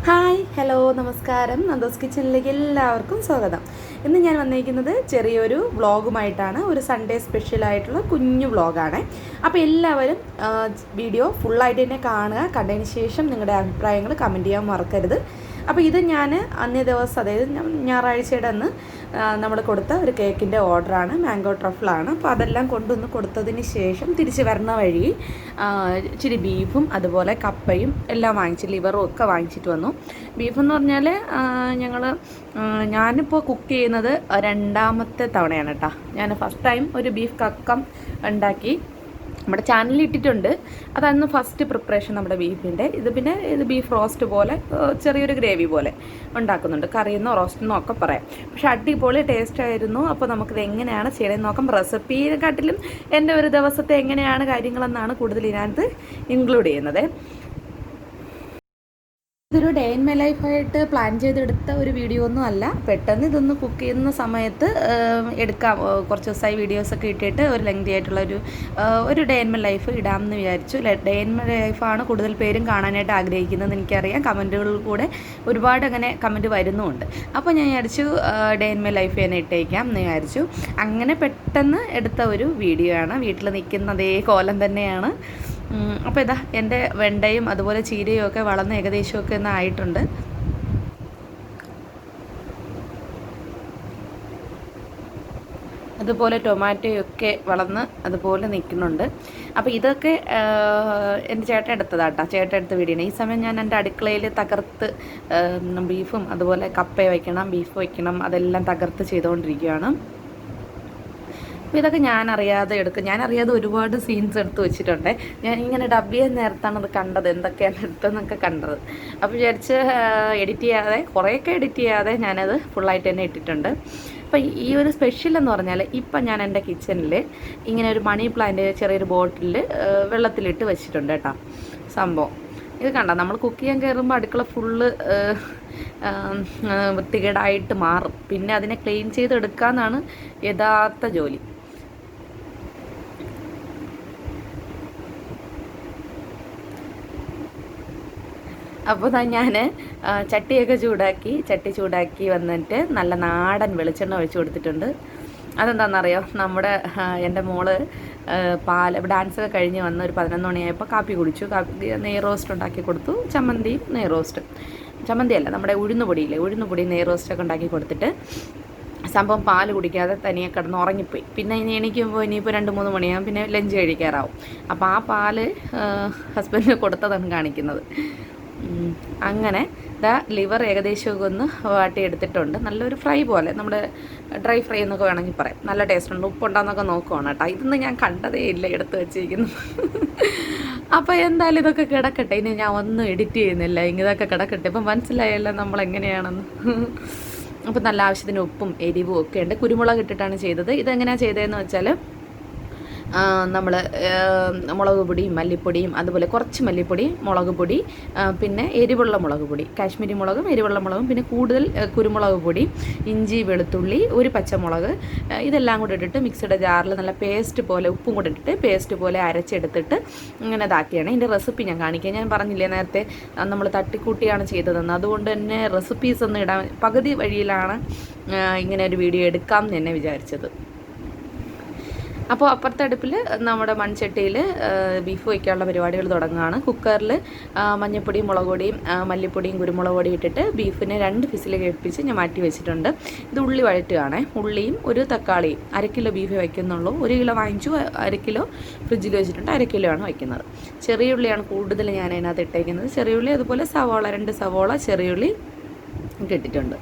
Hi hello നമസ്കാരം. നന്ദോസ് കിച്ചണിലേക്ക് എല്ലാവർക്കും സ്വാഗതം. ഇന്ന് ഞാൻ വന്നിരിക്കുന്നത് ചെറിയൊരു വ്ളോഗുമായിട്ടാണ്. ഒരു സൺഡേ സ്പെഷ്യലായിട്ടുള്ള കുഞ്ഞു വ്ളോഗാണ്. അപ്പോൾ എല്ലാവരും വീഡിയോ ഫുള്ളായിട്ട് തന്നെ കാണുക. കണ്ടതിന് ശേഷം നിങ്ങളുടെ അഭിപ്രായങ്ങൾ കമൻറ്റ് ചെയ്യാൻ മറക്കരുത്. അപ്പോൾ ഇത് ഞാൻ അന്നേ ദിവസം, അതായത് ഞായറാഴ്ചയുടെ അന്ന് നമ്മൾ കൊടുത്ത ഒരു കേക്കിൻ്റെ ഓർഡറാണ്. മാംഗോ ട്രഫിളാണ്. അപ്പോൾ അതെല്ലാം കൊണ്ടുവന്ന് കൊടുത്തതിന് ശേഷം തിരിച്ച് വരുന്ന വഴി ഇച്ചിരി ബീഫും അതുപോലെ കപ്പയും എല്ലാം വാങ്ങിച്ച്, ലിവറും ഒക്കെ വാങ്ങിച്ചിട്ട് വന്നു. ബീഫെന്ന് പറഞ്ഞാൽ ഞാനിപ്പോൾ കുക്ക് ചെയ്യുന്നത് രണ്ടാമത്തെ തവണയാണ് കേട്ടോ. ഞാൻ ഫസ്റ്റ് ടൈം ഒരു ബീഫ് കക്കം ഉണ്ടാക്കി നമ്മുടെ ചാനലിൽ ഇട്ടിട്ടുണ്ട്. അതന്ന് ഫസ്റ്റ് പ്രിപ്പറേഷൻ നമ്മുടെ ബീഫിൻ്റെ. ഇത് ബീഫ് റോസ്റ്റ് പോലെ ചെറിയൊരു ഗ്രേവി പോലെ ഉണ്ടാക്കുന്നുണ്ട്. കറിയെന്നോ റോസ്റ്റെന്നോ ഒക്കെ പറയാം. പക്ഷെ അടിപൊളി ടേസ്റ്റ് ആയിരുന്നു. അപ്പോൾ നമുക്കിത് എങ്ങനെയാണ് ചെയ്യണമെന്ന് നോക്കാം. റെസിപ്പിയെക്കാട്ടിലും എൻ്റെ ഒരു ദിവസത്തെ എങ്ങനെയാണ് കാര്യങ്ങളെന്നാണ് കൂടുതൽ ഇതിനകത്ത് ഇൻക്ലൂഡ് ചെയ്യുന്നത്. ഇതൊരു ഡേ ഇൻ മൈ ലൈഫായിട്ട് പ്ലാൻ ചെയ്തെടുത്ത ഒരു വീഡിയോ ഒന്നും അല്ല. പെട്ടെന്ന് ഇതൊന്ന് കുക്ക് ചെയ്യുന്ന സമയത്ത് എടുക്കാം. കുറച്ച് ദിവസമായി വീഡിയോസൊക്കെ ഇട്ടിട്ട് ഒരു ലെങ്തി ആയിട്ടുള്ള ഒരു ഡേ ഇൻ മൈ ലൈഫ് ഇടാമെന്ന് വിചാരിച്ചു. ഡേ ഇൻ മൈ ലൈഫാണ് കൂടുതൽ പേരും കാണാനായിട്ട് ആഗ്രഹിക്കുന്നത് എനിക്കറിയാം. കമൻറ്റുകളിൽ കൂടെ ഒരുപാട് അങ്ങനെ കമൻറ്റ് വരുന്നുമുണ്ട്. അപ്പോൾ ഞാൻ വിചാരിച്ചു ഡേ ഇൻ മൈ ലൈഫ് തന്നെ ഇട്ടേക്കാം എന്ന് വിചാരിച്ചു. അങ്ങനെ പെട്ടെന്ന് എടുത്ത ഒരു വീഡിയോ ആണ്. വീട്ടിൽ നിൽക്കുന്ന അതേ കോലം തന്നെയാണ്. അപ്പോൾ ഇതാ എൻ്റെ വെണ്ടയും അതുപോലെ ചീരയും ഒക്കെ വളർന്ന് ഏകദേശമൊക്കെ ഒന്ന് ആയിട്ടുണ്ട്. അതുപോലെ ടൊമാറ്റോയൊക്കെ വളർന്ന് അതുപോലെ നിൽക്കുന്നുണ്ട്. അപ്പോൾ ഇതൊക്കെ എൻ്റെ ചേട്ടൻ എടുത്തതാട്ടോ. ചേട്ടൻ എടുത്ത വീഡിയോയാണ്. ഈ സമയം ഞാൻ എൻ്റെ അടുക്കളയിൽ തകർത്ത് ബീഫും അതുപോലെ കപ്പ വയ്ക്കണം, ബീഫ് വയ്ക്കണം, അതെല്ലാം തകർത്ത് ചെയ്തുകൊണ്ടിരിക്കുകയാണ്. അപ്പോൾ ഇതൊക്കെ ഞാനറിയാതെ ഒരുപാട് സീൻസ് എടുത്ത് വെച്ചിട്ടുണ്ട്. ഞാൻ ഇങ്ങനെ ഡബ് ചെയ്യാൻ നേരത്താണ് അത് കണ്ടത്, എന്തൊക്കെയാണ് എടുത്തതെന്നൊക്കെ കണ്ടത്. അപ്പോൾ വിചാരിച്ച് കുറേയൊക്കെ എഡിറ്റ് ചെയ്യാതെ ഞാനത് ഫുള്ളായിട്ട് തന്നെ ഇട്ടിട്ടുണ്ട്. അപ്പോൾ ഈ ഒരു സ്പെഷ്യൽ എന്ന് പറഞ്ഞാൽ ഇപ്പം ഞാൻ എൻ്റെ കിച്ചണിൽ ഇങ്ങനെ ഒരു മണി പ്ലാന്റ് ചെറിയൊരു ബോട്ടിൽ വെള്ളത്തിലിട്ട് വെച്ചിട്ടുണ്ട് കേട്ടോ. സംഭവം ഇത് കണ്ടോ, നമ്മൾ കുക്ക് ചെയ്യാൻ കയറുമ്പോൾ അടുക്കള ഫുള്ള് വൃത്തികേടായിട്ട് മാറും. പിന്നെ അതിനെ ക്ലീൻ ചെയ്തെടുക്കാമെന്നാണ് യഥാർത്ഥ ജോലി. അപ്പോൾ ഞാൻ ചട്ടി ചൂടാക്കി വന്നിട്ട് നല്ല നാടൻ വെളിച്ചെണ്ണ ഒഴിച്ച് കൊടുത്തിട്ടുണ്ട്. അതെന്താണെന്നറിയോ, എൻ്റെ മോള് ഇവിടെ ഡാൻസൊക്കെ കഴിഞ്ഞ് വന്ന് ഒരു 11 മണിയായപ്പോൾ കാപ്പി കുടിച്ചു. നെയ് റോസ്റ്റ് ഉണ്ടാക്കി കൊടുത്തു. ചമ്മന്തിയും നെയ് റോസ്റ്റ്, ചമ്മന്തിയല്ല നമ്മുടെ ഉഴുന്നുപൊടി നെയ് റോസ്റ്റൊക്കെ ഉണ്ടാക്കി കൊടുത്തിട്ട് സംഭവം പാല് കുടിക്കാതെ തനിയെ കിടന്ന് ഉറങ്ങിപ്പോയി. പിന്നെ ഇനിയിപ്പോൾ 2-3 മണിയാകും, പിന്നെ ലഞ്ച് കഴിക്കാറാവും. അപ്പോൾ ആ പാല് ഹസ്ബൻഡിന് കൊടുത്തതാണ് കാണിക്കുന്നത്. അങ്ങനെ ലിവർ ഏകദേശമൊക്കെ ഒന്ന് വാട്ടിയെടുത്തിട്ടുണ്ട്. നല്ലൊരു ഫ്രൈ പോലെ, നമ്മുടെ ഡ്രൈ ഫ്രൈ എന്നൊക്കെ വേണമെങ്കിൽ പറയാം. നല്ല ടേസ്റ്റ് ഉണ്ട്. ഉപ്പുണ്ടാകുന്നൊക്കെ നോക്കുവാണ് കേട്ടോ. ഇതൊന്നും ഞാൻ കണ്ടതേ ഇല്ല എടുത്ത് വെച്ചിരിക്കുന്നു. അപ്പോൾ എന്തായാലും ഇതൊക്കെ കിടക്കട്ടെ. ഇനി ഞാൻ ഒന്നും എഡിറ്റ് ചെയ്യുന്നില്ല. ഇതൊക്കെ കിടക്കട്ടെ. ഇപ്പം മനസ്സിലായല്ലോ നമ്മളെങ്ങനെയാണെന്ന്. അപ്പോൾ നല്ല ആവശ്യത്തിന് ഉപ്പും എരിവും ഒക്കെ ഉണ്ട്. കുരുമുളക് ഇട്ടിട്ടാണ് ചെയ്തത്. ഇതെങ്ങനെയാണ് ചെയ്തതെന്ന് വെച്ചാൽ നമ്മൾ മുളക് പൊടിയും മല്ലിപ്പൊടിയും അതുപോലെ കുറച്ച് മല്ലിപ്പൊടി, മുളക് പൊടി, പിന്നെ എരിവുള്ള മുളക് പൊടി, കാശ്മീരി മുളകും എരിവുള്ള മുളകും, പിന്നെ കൂടുതൽ കുരുമുളക് പൊടി, ഇഞ്ചി, വെളുത്തുള്ളി, ഒരു പച്ചമുളക്, ഇതെല്ലാം കൂടെ ഇട്ടിട്ട് മിക്സിയുടെ ജാറിൽ നല്ല പേസ്റ്റ് പോലെ, ഉപ്പും കൂടെ ഇട്ടിട്ട് പേസ്റ്റ് പോലെ അരച്ചെടുത്തിട്ട് ഇങ്ങനെ ഇതാക്കിയാണ്. ഇതിൻ്റെ റെസിപ്പി ഞാൻ കാണിക്കാം. ഞാൻ പറഞ്ഞില്ലേ നേരത്തെ നമ്മൾ തട്ടിക്കൂട്ടിയാണ് ചെയ്തതെന്ന്. അതുകൊണ്ട് തന്നെ റെസിപ്പീസ് ഒന്നും ഇടാൻ പകുതി വഴിയിലാണ് ഇങ്ങനെ ഒരു വീഡിയോ എടുക്കാം എന്ന് തന്നെ വിചാരിച്ചത്. അപ്പോൾ അപ്പുറത്തെ അടുപ്പിൽ നമ്മുടെ മൺചട്ടിയിൽ ബീഫ് വയ്ക്കാനുള്ള പരിപാടികൾ തുടങ്ങുകയാണ്. കുക്കറിൽ മഞ്ഞൾപ്പൊടിയും മുളക് പൊടിയും മല്ലിപ്പൊടിയും കുരുമുളക് പൊടിയും ഇട്ടിട്ട് ബീഫിനെ 2 വിസിൽ കേൾപ്പിച്ച് ഞാൻ മാറ്റി വെച്ചിട്ടുണ്ട്. ഇത് ഉള്ളി വഴറ്റുകയാണ്. ഉള്ളിയും ഒരു തക്കാളിയും, 1 കിലോ ബീഫ് വയ്ക്കുന്നുള്ളൂ. 1 കിലോ വാങ്ങിച്ചു, 1 കിലോ ഫ്രിഡ്ജിൽ വെച്ചിട്ടുണ്ട്. 1 കിലോ ആണ് വയ്ക്കുന്നത്. ചെറിയ ഉള്ളിയാണ് കൂടുതൽ ഞാൻ അതിനകത്ത് ഇട്ടേക്കുന്നത്. ചെറിയ ഉള്ളി, അതുപോലെ സവോള, 2 സവോള ചെറിയുള്ളി ഇട്ടിട്ടുണ്ട്.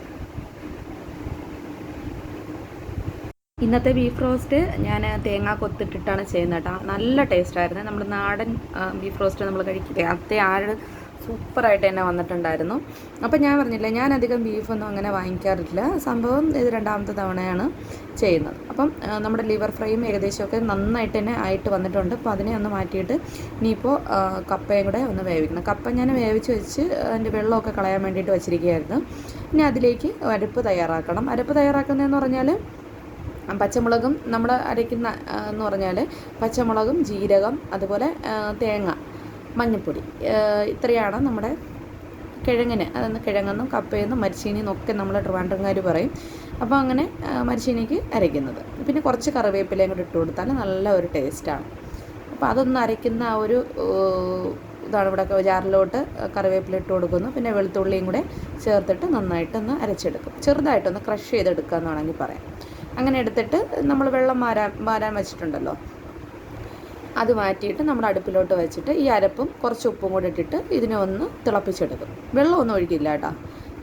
ഇന്നത്തെ ബീഫ് റോസ്റ്റ് ഞാൻ തേങ്ങ കൊത്തിട്ടിട്ടാണ് ചെയ്യുന്നത് കേട്ടോ. നല്ല ടേസ്റ്റായിരുന്നു. നമ്മൾ നാടൻ ബീഫ് റോസ്റ്റ് നമ്മൾ കഴിക്കില്ലേ, അതേ സൂപ്പറായിട്ട് തന്നെ വന്നിട്ടുണ്ടായിരുന്നു. അപ്പോൾ ഞാൻ പറഞ്ഞില്ല, ഞാൻ അധികം ബീഫൊന്നും അങ്ങനെ വാങ്ങിക്കാറില്ല. സംഭവം ഇത് 2ാമത്തെ തവണയാണ് ചെയ്യുന്നത്. അപ്പം നമ്മുടെ ലിവർ ഫ്രൈയും ഏകദേശമൊക്കെ നന്നായിട്ട് തന്നെ ആയിട്ട് വന്നിട്ടുണ്ട്. അപ്പോൾ അതിനെ ഒന്ന് മാറ്റിയിട്ട് ഇനിയിപ്പോൾ കപ്പയും കൂടെ ഒന്ന് വേവിക്കണം. കപ്പ ഞാൻ വേവിച്ച് വെച്ച് അതിൻ്റെ വെള്ളമൊക്കെ കളയാൻ വേണ്ടിയിട്ട് വെച്ചിരിക്കുകയായിരുന്നു. ഇനി അതിലേക്ക് അരപ്പ് തയ്യാറാക്കണം. അരപ്പ് തയ്യാറാക്കുന്നതെന്ന് പറഞ്ഞാൽ പച്ചമുളകും നമ്മൾ അരയ്ക്കുന്ന എന്ന് പറഞ്ഞാൽ പച്ചമുളകും ജീരകം അതുപോലെ തേങ്ങ മഞ്ഞൾപ്പൊടി ഇത്രയാണ് നമ്മുടെ കിഴങ്ങിന്, അതൊന്ന് കിഴങ്ങെന്നും കപ്പയെന്നും മരിച്ചീനിയെന്നും ഒക്കെ നമ്മൾ ട്രിവാൻഡ്രംകാർ പറയും. അപ്പോൾ അങ്ങനെ മരിച്ചീനിക്ക് അരയ്ക്കുന്നത്. പിന്നെ കുറച്ച് കറിവേപ്പിലയും കൂടി ഇട്ട് കൊടുത്താൽ നല്ല ഒരു ടേസ്റ്റാണ്. അപ്പോൾ അതൊന്ന് അരയ്ക്കുന്ന ആ ഒരു ഇതാണ് ഇവിടെ ജാറിലോട്ട് കറിവേപ്പില ഇട്ട് കൊടുക്കുന്നു. പിന്നെ വെളുത്തുള്ളിയും കൂടെ ചേർത്തിട്ട് നന്നായിട്ടൊന്ന് അരച്ചെടുക്കും. ചെറുതായിട്ടൊന്ന് ക്രഷ് ചെയ്തെടുക്കുക എന്ന് വേണമെങ്കിൽ പറയാം. അങ്ങനെ എടുത്തിട്ട് നമ്മൾ വെള്ളം മാരാൻ വെച്ചിട്ടുണ്ടല്ലോ, അത് മാറ്റിയിട്ട് നമ്മുടെ അടുപ്പിലോട്ട് വെച്ചിട്ട് ഈ അരപ്പും കുറച്ച് ഉപ്പും കൂടി ഇട്ടിട്ട് ഇതിനെ ഒന്ന് തിളപ്പിച്ചെടുക്കും. വെള്ളമൊന്നും ഒഴിക്കില്ല കേട്ടോ.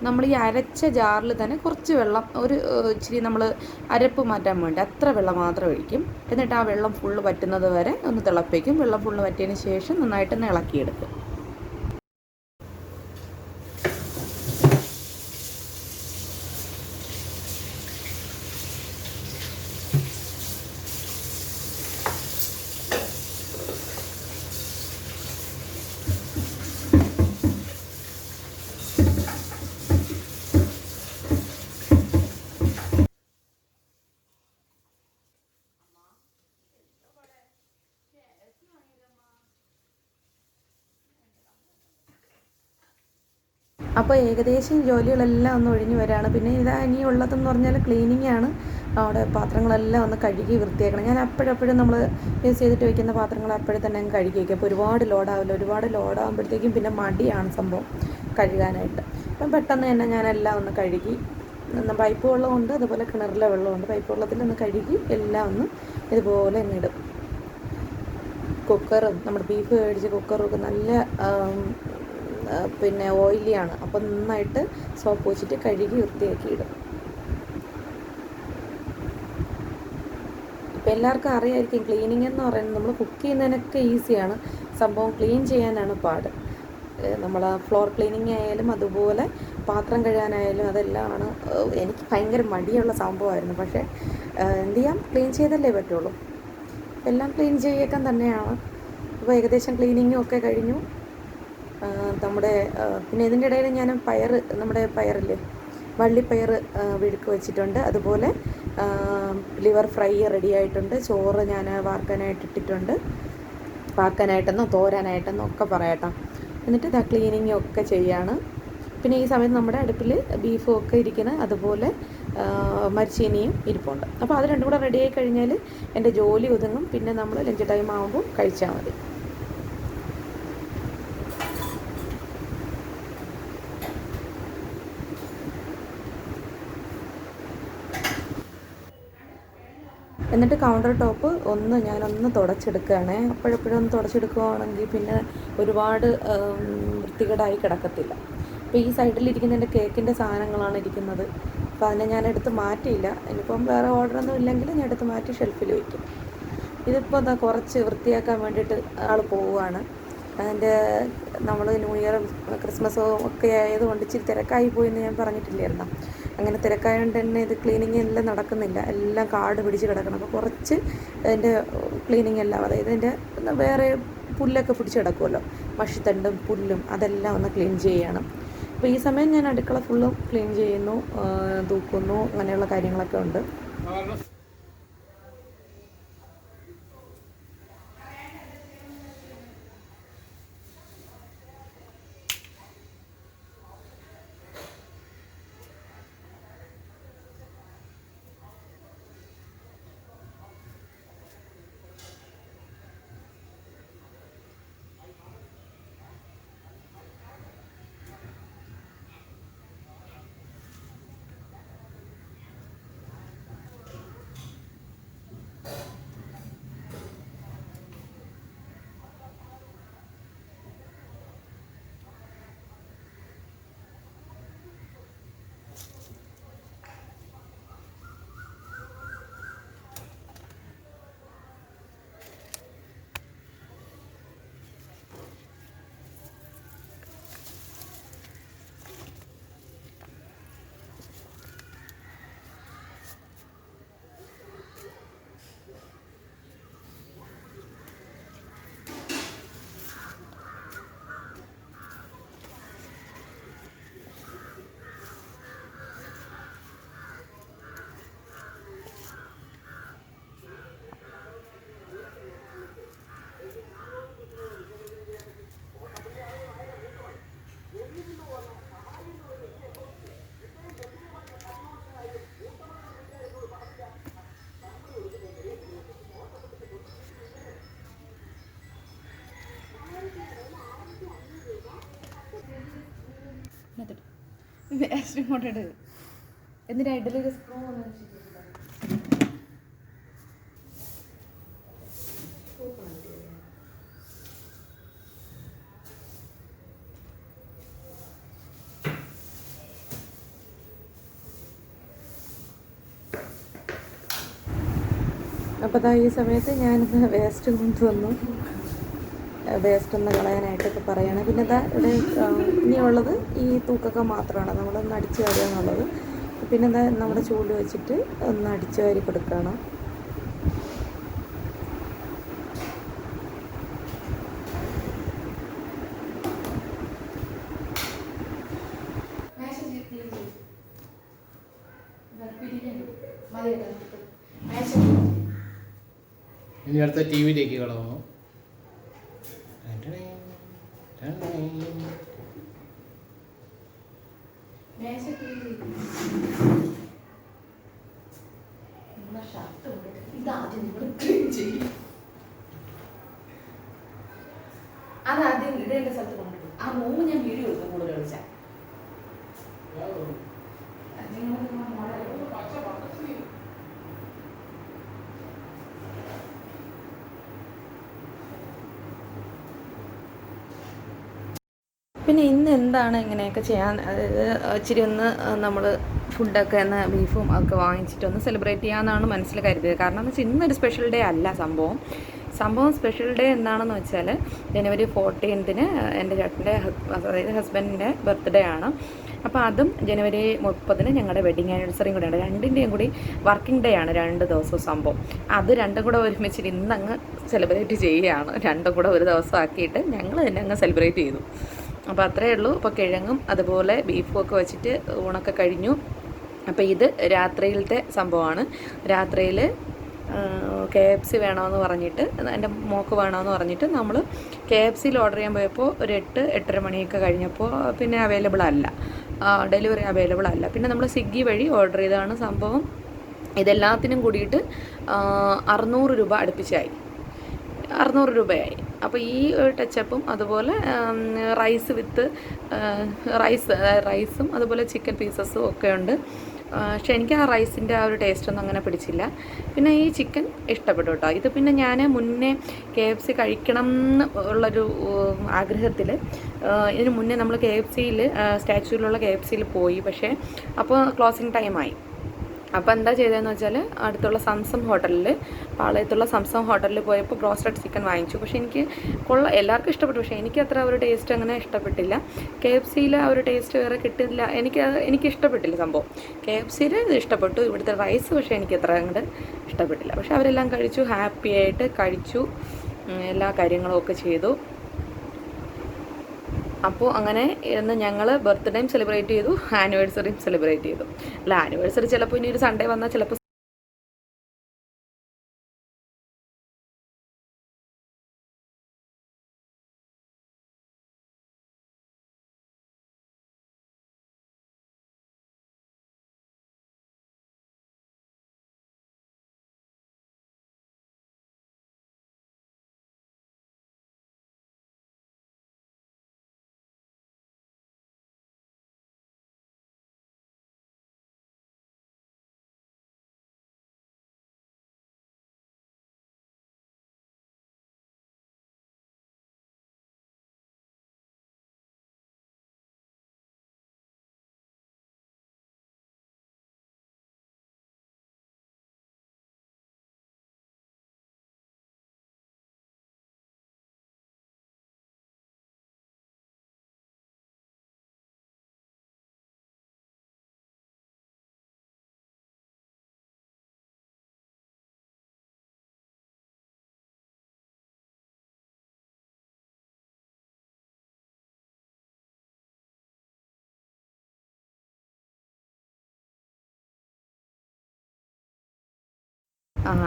നമ്മൾ ഈ അരച്ച ജാറിൽ തന്നെ കുറച്ച് വെള്ളം, ഒരു ഇച്ചിരി നമ്മൾ അരപ്പ് മാറ്റാൻ വേണ്ടി അത്ര വെള്ളം മാത്രം ഒഴിക്കും. എന്നിട്ട് ആ വെള്ളം ഫുള്ള് വറ്റുന്നത് വരെ ഒന്ന് തിളപ്പിക്കും. വെള്ളം ഫുള്ള് വറ്റിയതിന് ശേഷം നന്നായിട്ടൊന്ന് ഇളക്കിയെടുക്കും. അപ്പോൾ ഏകദേശം ജോലികളെല്ലാം ഒന്ന് ഒഴിഞ്ഞു വരികയാണ്. പിന്നെ ഇതാ ഇനിയുള്ളതെന്ന് പറഞ്ഞാൽ ക്ലീനിങ് ആണ്. അവിടെ പാത്രങ്ങളെല്ലാം ഒന്ന് കഴുകി വൃത്തിയാക്കണം. ഞാൻ അപ്പോഴപ്പോഴും നമ്മൾ യൂസ് ചെയ്തിട്ട് വയ്ക്കുന്ന പാത്രങ്ങൾ അപ്പോഴും തന്നെ അങ്ങ് കഴുകി വയ്ക്കും. അപ്പോൾ ഒരുപാട് ലോഡാവില്ല. ഒരുപാട് ലോഡാകുമ്പോഴത്തേക്കും പിന്നെ മടിയാണ് സംഭവം കഴുകാനായിട്ട്. അപ്പം പെട്ടെന്ന് തന്നെ ഞാനെല്ലാം ഒന്ന് കഴുകി, പൈപ്പ് വെള്ളമുണ്ട്, അതുപോലെ കിണറിലെ വെള്ളമുണ്ട്. പൈപ്പ് വെള്ളത്തിൽ ഒന്ന് കഴുകി എല്ലാം ഒന്ന് ഇതുപോലെ ഒന്ന് ഇടും. കുക്കറും നമ്മുടെ ബീഫ് മേടിച്ച കുക്കറും ഒക്കെ നല്ല പിന്നെ ഓയിലിയാണ്. അപ്പോൾ നന്നായിട്ട് സോപ്പ് വെച്ചിട്ട് കഴുകി വൃത്തിയാക്കി ഇടും. ഇപ്പം എല്ലാവർക്കും അറിയാമായിരിക്കും ക്ലീനിങ് എന്ന് പറയുന്നത് നമ്മൾ കുക്ക് ചെയ്യുന്നതിനൊക്കെ ഈസിയാണ്, സംഭവം ക്ലീൻ ചെയ്യാനാണ് പാട്. നമ്മൾ ഫ്ലോർ ക്ലീനിങ് ആയാലും അതുപോലെ പാത്രം കഴുകാനായാലും അതെല്ലാമാണ് എനിക്ക് ഭയങ്കര മടിയുള്ള സംഭവമായിരുന്നു. പക്ഷേ എന്ത് ചെയ്യാം, ക്ലീൻ ചെയ്തല്ലേ പറ്റുള്ളൂ. എല്ലാം ക്ലീൻ ചെയ്യേക്കാൻ തന്നെയാണ്. അപ്പോൾ ഏകദേശം ക്ലീനിങ്ങും ഒക്കെ കഴിഞ്ഞു. നമ്മുടെ പിന്നെ ഇതിൻ്റെ ഇടയിൽ ഞാൻ നമ്മുടെ പയറില്ലേ, വള്ളിപ്പയർ വിഴുക്ക് വെച്ചിട്ടുണ്ട്. അതുപോലെ ലിവർ ഫ്രൈ റെഡി ആയിട്ടുണ്ട്. ചോറ് ഞാൻ വാർക്കാനായിട്ടെന്നോ തോരാനായിട്ടെന്നോ ഒക്കെ പറയട്ടോ. എന്നിട്ട് ഇതാ ക്ലീനിങ് ഒക്കെ ചെയ്യാണ്. പിന്നെ ഈ സമയത്ത് നമ്മുടെ അടുപ്പിൽ ബീഫും ഒക്കെ ഇരിക്കുന്നത്, അതുപോലെ മരിച്ചീനിയും ഇരിപ്പുണ്ട്. അപ്പോൾ അത് രണ്ടും കൂടെ റെഡിയായി കഴിഞ്ഞാൽ എൻ്റെ ജോലി ഒതുങ്ങും. പിന്നെ നമ്മൾ ലഞ്ച് ടൈം ആകുമ്പോൾ കഴിച്ചാൽ മതി. എന്നിട്ട് കൗണ്ടർ ടോപ്പ് ഞാനൊന്ന് തുടച്ചെടുക്കുകയാണേ. അപ്പോഴെപ്പോഴും ഒന്ന് തുടച്ചെടുക്കുകയാണെങ്കിൽ പിന്നെ ഒരുപാട് വൃത്തികേടായി കിടക്കത്തില്ല. അപ്പോൾ ഈ സൈഡിലിരിക്കുന്ന എൻ്റെ കേക്കിൻ്റെ സാധനങ്ങളാണ് ഇരിക്കുന്നത്. അപ്പോൾ അതിനെ ഞാൻ എടുത്ത് മാറ്റിയില്ല. ഇനിയിപ്പം വേറെ ഓർഡറൊന്നും ഇല്ലെങ്കിൽ ഞാൻ എടുത്ത് മാറ്റി ഷെൽഫിൽ വയ്ക്കും. ഇതിപ്പോൾ എന്താ കുറച്ച് വൃത്തിയാക്കാൻ വേണ്ടിയിട്ട് ആൾ പോവുകയാണ്. അതിൻ്റെ നമ്മൾ ന്യൂ ഇയറും ക്രിസ്മസും ഒക്കെ ആയതുകൊണ്ട് ഇച്ചിരി തിരക്കായി പോയെന്ന് ഞാൻ പറഞ്ഞിട്ടില്ലായിരുന്നു. അങ്ങനെ തിരക്കായതുകൊണ്ട് തന്നെ ഇത് ക്ലീനിങ് എല്ലാം നടക്കുന്നില്ല. എല്ലാം കാട് പിടിച്ച് കിടക്കണം. അപ്പോൾ കുറച്ച് അതിൻ്റെ ക്ലീനിങ് എല്ലാം, അതായത് അതിൻ്റെ വേറെ പുല്ലൊക്കെ പിടിച്ച് കിടക്കുമല്ലോ, മഷിത്തണ്ടും പുല്ലും, അതെല്ലാം ഒന്ന് ക്ലീൻ ചെയ്യണം. അപ്പോൾ ഈ സമയം ഞാൻ അടുക്കള ഫുള്ളും ക്ലീൻ ചെയ്യുന്നു, തൂക്കുന്നു, അങ്ങനെയുള്ള കാര്യങ്ങളൊക്കെ ഉണ്ട്. വേസ്റ്റ് ഇങ്ങോട്ട് ഇട്. എന്തിനാ ഇഡലിയുടെ സ്പൂൺ അപ്പോൾ ഈ സമയത്ത് ഞാനിത് വേസ്റ്റ് കൊണ്ടുവന്നു. വേസ്റ്റ് ഒന്ന് കളയാനായിട്ടൊക്കെ പറയുകയാണ്. പിന്നെ ഇതാ ഇവിടെ ഇനിയുള്ളത് ഈ തൂക്കൊക്കെ മാത്രമാണ് നമ്മളൊന്ന് അടിച്ചു വാരുക എന്നുള്ളത്. പിന്നെ എന്താ നമ്മുടെ ചൂട് വെച്ചിട്ട് ഒന്ന് അടിച്ചു വാരി കൊടുക്കണം. ഇനി അടുത്ത ടി വിയിലേക്ക് കളവണം. അതാദ്യം ഇടേണ്ട സ്ഥലത്ത് കൊണ്ടിട്ടു. ആ മൂന്ന് ഞാൻ വീഡിയോ എടുക്കും കൂടുതൽ കളിച്ചാൽ. പിന്നെ ഇന്ന് എന്താണ് ഇങ്ങനെയൊക്കെ ചെയ്യാൻ, അതായത് ഇച്ചിരി ഒന്ന് നമ്മൾ ഫുഡൊക്കെ ഒന്ന് ബീഫും ഒക്കെ വാങ്ങിച്ചിട്ടൊന്ന് സെലിബ്രേറ്റ് ചെയ്യാമെന്നാണ് മനസ്സിൽ കരുതിയത്. കാരണം എന്ന് വെച്ചാൽ ഇന്നൊരു സ്പെഷ്യൽ ഡേ അല്ല സംഭവം സ്പെഷ്യൽ ഡേ എന്താണെന്ന് വെച്ചാൽ ജനുവരി 14 എൻ്റെ ചേട്ടൻ്റെ അതായത് ഹസ്ബൻഡിൻ്റെ ബർത്ത്ഡേ ആണ്. അപ്പോൾ അതും ജനുവരി 30 ഞങ്ങളുടെ വെഡിങ് ആനിവേഴ്സറിയും കൂടെയാണ്. രണ്ടിൻ്റെയും കൂടി വർക്കിംഗ് ഡേ ആണ് 2 ദിവസവും സംഭവം. അത് രണ്ടും കൂടെ ഒരുമിച്ചിട്ട് ഇന്നങ്ങ് സെലിബ്രേറ്റ് ചെയ്യുകയാണ്. രണ്ടും കൂടെ ഒരു ദിവസം ആക്കിയിട്ട് ഞങ്ങൾ തന്നെ അങ്ങ് സെലിബ്രേറ്റ് ചെയ്തു. അപ്പോൾ അത്രയേ ഉള്ളൂ. അപ്പോൾ കിഴങ്ങും അതുപോലെ ബീഫും ഒക്കെ വെച്ചിട്ട് ഊണൊക്കെ കഴിഞ്ഞു. അപ്പോൾ ഇത് രാത്രിയിലത്തെ സംഭവമാണ്. രാത്രിയിൽ KFC വേണമെന്ന് പറഞ്ഞിട്ട്, എൻ്റെ മോക്ക് വേണമെന്ന് പറഞ്ഞിട്ട് നമ്മൾ KFCയിൽ ഓർഡർ ചെയ്യാൻ പോയപ്പോൾ ഒരു 8-8:30 മണിയൊക്കെ കഴിഞ്ഞപ്പോൾ പിന്നെ അവൈലബിൾ അല്ല, ഡെലിവറി അവൈലബിൾ അല്ല. പിന്നെ നമ്മൾ സ്വിഗ്ഗി വഴി ഓർഡർ ചെയ്തതാണ് സംഭവം. ഇതെല്ലാത്തിനും കൂടിയിട്ട് 600 രൂപ അടുപ്പിച്ചായി, 600 രൂപയായി. അപ്പോൾ ഈ ടച്ചപ്പും അതുപോലെ റൈസും അതുപോലെ ചിക്കൻ പീസസും ഒക്കെ ഉണ്ട്. പക്ഷെ എനിക്ക് ആ റൈസിൻ്റെ ആ ഒരു ടേസ്റ്റൊന്നും അങ്ങനെ പിടിച്ചില്ല. പിന്നെ ഈ ചിക്കൻ ഇഷ്ടപ്പെട്ടു കേട്ടോ. ഇത് പിന്നെ ഞാൻ മുന്നേ KFC കഴിക്കണം എന്നുള്ളൊരു ആഗ്രഹത്തിൽ ഇതിന് മുന്നേ നമ്മൾ KFCയിൽ സ്റ്റാച്യൂവിലുള്ള KFCയിൽ പോയി. പക്ഷേ അപ്പോൾ ക്ലോസിങ് ടൈമായി. അപ്പോൾ എന്താ ചെയ്തതെന്ന് വെച്ചാൽ അടുത്തുള്ള സംസം ഹോട്ടലിൽ, പാളയത്തുള്ള സംസം ഹോട്ടലിൽ പോയപ്പോൾ ബ്രോസ്റ്റഡ് ചിക്കൻ വാങ്ങിച്ചു. പക്ഷേ എനിക്ക് എല്ലാവർക്കും ഇഷ്ടപ്പെട്ടു, പക്ഷേ എനിക്ക് അത്ര ഒരു ടേസ്റ്റ് അങ്ങനെ ഇഷ്ടപ്പെട്ടില്ല. KFCയിൽ ആ ഒരു ടേസ്റ്റ് വേറെ കിട്ടില്ല. എനിക്ക് ഇഷ്ടപ്പെട്ടില്ല സംഭവം. KFCയിൽ ഇത് ഇഷ്ടപ്പെട്ടു, ഇവിടുത്തെ റൈസ് പക്ഷേ എനിക്ക് അത്ര അങ്ങോട്ട് ഇഷ്ടപ്പെട്ടില്ല. പക്ഷേ അവരെല്ലാം കഴിച്ചു, ഹാപ്പി ആയിട്ട് കഴിച്ചു, എല്ലാ കാര്യങ്ങളും ഒക്കെ ചെയ്തു. അപ്പോൾ അങ്ങനെ ഇന്ന് ഞങ്ങൾ ബർത്ത്ഡേയും സെലിബ്രേറ്റ് ചെയ്തു, ആനിവേഴ്സറിയും സെലിബ്രേറ്റ് ചെയ്തു. അല്ല, ആനിവേഴ്സറി ചിലപ്പോൾ ഇനി ഒരു സൺഡേ വന്നാൽ ചിലപ്പോൾ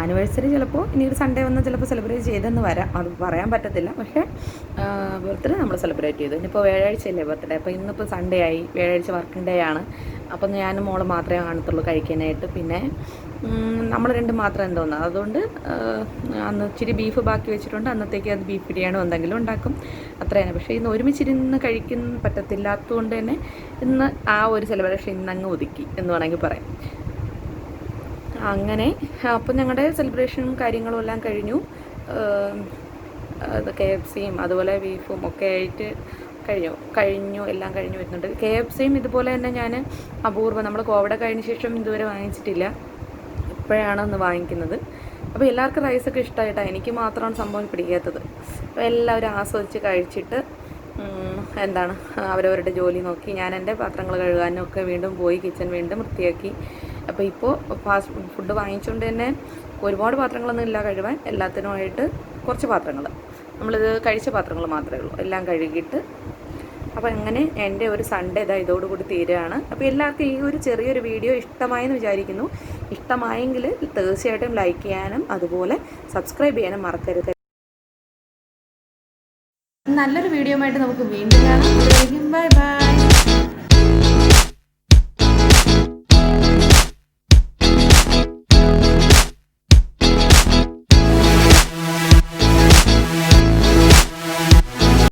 ആനിവേഴ്സറി ചിലപ്പോൾ ഇനി ഒരു സൺഡേ വന്നാൽ ചിലപ്പോൾ സെലിബ്രേറ്റ് ചെയ്തെന്ന് വരാം, അത് പറയാൻ പറ്റത്തില്ല. പക്ഷേ ബർത്ത്ഡേ നമ്മൾ സെലിബ്രേറ്റ് ചെയ്തു. ഇനിയിപ്പോൾ വ്യാഴാഴ്ചയല്ലേ ബർത്ത്ഡേ, അപ്പോൾ ഇന്നിപ്പോൾ സൺഡേ ആയി, വ്യാഴാഴ്ച വർക്കിംഗ് ഡേ ആണ്. അപ്പം ഞാനും മോള് മാത്രമേ കാണത്തുള്ളൂ കഴിക്കാനായിട്ട്. പിന്നെ നമ്മൾ രണ്ടും മാത്രം എന്തോന്നാ, അതുകൊണ്ട് അന്ന് ഇച്ചിരി ബീഫ് ബാക്കി വെച്ചിട്ടുണ്ട്. അന്നത്തേക്ക് അത് ബീഫ് ബിരിയാണി എന്തെങ്കിലും ഉണ്ടാക്കും, അത്രയാണ്. പക്ഷേ ഇന്ന് ഒരുമിച്ചിരുന്ന് കഴിക്കുന്ന പറ്റത്തില്ലാത്തതുകൊണ്ട് തന്നെ ഇന്ന് ആ ഒരു സെലിബ്രേഷൻ ഇന്നങ്ങ് ഒതുക്കി എന്ന് വേണമെങ്കിൽ പറയാം. അങ്ങനെ അപ്പം ഞങ്ങളുടെ സെലിബ്രേഷനും കാര്യങ്ങളും എല്ലാം കഴിഞ്ഞു. KFCയും അതുപോലെ ബീഫും ഒക്കെ ആയിട്ട് കഴിഞ്ഞു എല്ലാം കഴിഞ്ഞു വരുന്നുണ്ട്. KFCയും ഇതുപോലെ തന്നെ ഞാൻ അപൂർവം, നമ്മൾ കോവിഡ് കഴിഞ്ഞ ശേഷം ഇതുവരെ വാങ്ങിച്ചിട്ടില്ല, ഇപ്പോഴാണ് ഒന്ന് വാങ്ങിക്കുന്നത്. അപ്പോൾ എല്ലാവർക്കും റൈസൊക്കെ ഇഷ്ടമായിട്ടാണ്, എനിക്ക് മാത്രമാണ് സംഭവം പിടിക്കാത്തത്. അപ്പോൾ എല്ലാവരും ആസ്വദിച്ച് കഴിച്ചിട്ട് എന്താണ് അവരവരുടെ ജോലി നോക്കി. ഞാൻ എൻ്റെ പാത്രങ്ങൾ കഴുകാനും ഒക്കെ വീണ്ടും പോയി കിച്ചൺ വീണ്ടും വൃത്തിയാക്കി. അപ്പോൾ ഇപ്പോൾ ഫാസ്റ്റ് ഫുഡ് വാങ്ങിച്ചുകൊണ്ട് തന്നെ ഒരുപാട് പാത്രങ്ങളൊന്നും ഇല്ല കഴുകാൻ, എല്ലാത്തിനുമായിട്ട് കുറച്ച് പാത്രങ്ങൾ, നമ്മളിത് കഴിച്ച പാത്രങ്ങൾ മാത്രമേ ഉള്ളൂ, എല്ലാം കഴുകിയിട്ട്. അപ്പോൾ അങ്ങനെ എൻ്റെ ഒരു സൺഡേ ഇതോടുകൂടി തീരുകയാണ്. അപ്പോൾ എല്ലാവർക്കും ഈ ഒരു ചെറിയൊരു വീഡിയോ ഇഷ്ടമായെന്ന് വിചാരിക്കുന്നു. ഇഷ്ടമായെങ്കിൽ തീർച്ചയായിട്ടും ലൈക്ക് ചെയ്യാനും അതുപോലെ സബ്സ്ക്രൈബ് ചെയ്യാനും മറക്കരുത്. നല്ലൊരു വീഡിയോ ആയിട്ട് നമുക്ക് വീണ്ടും കാണാം. Bye bye.